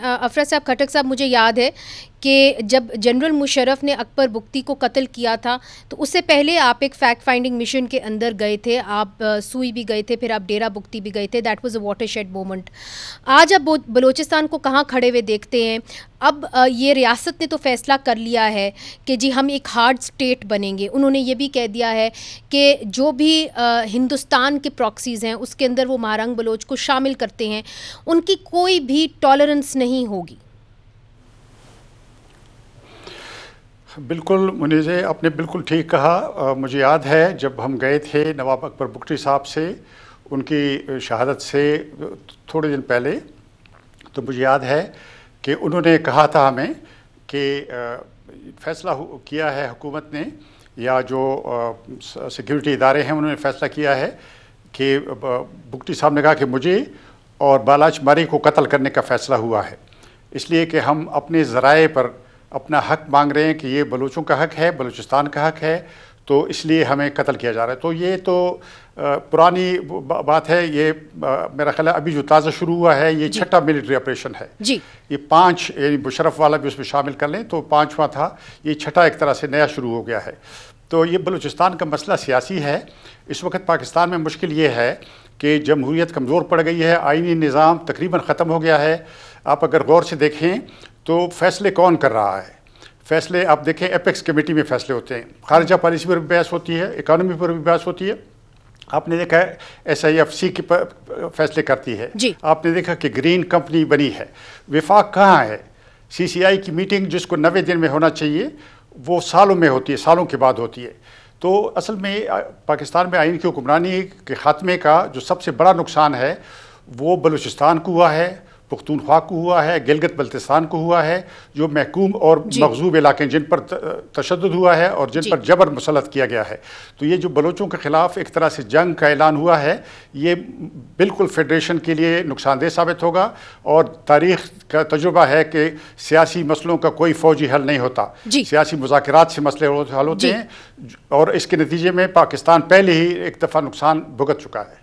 افراد صاحب کھٹک صاحب مجھے یاد ہے کہ جب جنرل مشرف نے اکبر بگٹی کو قتل کیا تھا تو اس سے پہلے آپ ایک فیکٹ فائنڈنگ مشن کے اندر گئے تھے, آپ سوئی بھی گئے تھے, پھر آپ ڈیرہ بگٹی بھی گئے تھے. That was a watershed moment. آج اب بلوچستان کو کہاں کھڑے ہوئے دیکھتے ہیں؟ اب یہ ریاست نے تو فیصلہ کر لیا ہے کہ جی ہم ایک ہارڈ اسٹیٹ بنیں گے. انہوں نے یہ بھی کہہ دیا ہے کہ جو بھی ہندوستان کے پراکسیز ہیں اس کے اندر وہ مہارنگ بلوچ کو شامل کرتے ہیں, ان کی کوئی بھی ٹالرنس نہیں ہوگی. بالکل منیز، آپ نے بالکل ٹھیک کہا. مجھے یاد ہے جب ہم گئے تھے نواب اکبر بگٹی صاحب سے ان کی شہادت سے تھوڑے دن پہلے, تو مجھے یاد ہے کہ انہوں نے کہا تھا ہمیں کہ فیصلہ کیا ہے حکومت نے یا جو سیکیورٹی ادارے ہیں انہوں نے فیصلہ کیا ہے کہ بگٹی صاحب نے کہا کہ مجھے اور بالاچ ماری کو قتل کرنے کا فیصلہ ہوا ہے, اس لیے کہ ہم اپنے ذرائع پر اپنا حق مانگ رہے ہیں کہ یہ بلوچوں کا حق ہے, بلوچستان کا حق ہے, تو اس لیے ہمیں قتل کیا جا رہا ہے. تو یہ تو پرانی بات ہے, یہ میرا خیال ہے ابھی جو تازہ شروع ہوا ہے یہ چھٹا ملٹری آپریشن ہے. یہ 5 یعنی مشرف والا بھی اس میں شامل کر لیں تو 5واں تھا, یہ چھٹا ایک طرح سے نیا شروع ہو گیا ہے. تو یہ بلوچستان کا مسئلہ سیاسی ہے. اس وقت پاکستان میں مشکل یہ ہے کہ جمہوریت کمزور پڑ گئی ہے, آئینی نظام تقریباً ختم ہو گیا ہے. آپ اگر غور سے دیکھیں تو فیصلے کون کر رہا ہے؟ فیصلے آپ دیکھیں ایپیکس کمیٹی میں فیصلے ہوتے ہیں, خارجہ پالیسی پر بھی بحث ہوتی ہے, اکانومی پر بھی بحث ہوتی ہے. آپ نے دیکھا ہے SIFC کی فیصلے کرتی ہے. آپ نے دیکھا کہ گرین کمپنی بنی ہے. وفاق کہاں ہے؟ CCI کی میٹنگ جس کو 90 دن میں ہونا چاہیے وہ سالوں میں ہوتی ہے, سالوں کے بعد ہوتی ہے. تو اصل میں پاکستان میں آئین کی حکمرانی کے خاتمے کا جو سب سے بڑا نقصان ہے وہ بلوچستان کو ہوا ہے, پختونخوا کو ہوا ہے, گلگت بلتستان کو ہوا ہے, جو محکوم اور مغصوب علاقے جن پر تشدد ہوا ہے اور جن پر جبر مسلط کیا گیا ہے. تو یہ جو بلوچوں کے خلاف ایک طرح سے جنگ کا اعلان ہوا ہے یہ بالکل فیڈریشن کے لیے نقصان دہ ثابت ہوگا. اور تاریخ کا تجربہ ہے کہ سیاسی مسئلوں کا کوئی فوجی حل نہیں ہوتا, سیاسی مذاکرات سے مسئلے حل ہوتے ہیں, اور اس کے نتیجے میں پاکستان پہلے ہی ایک دفعہ نقصان بھگت چکا ہے.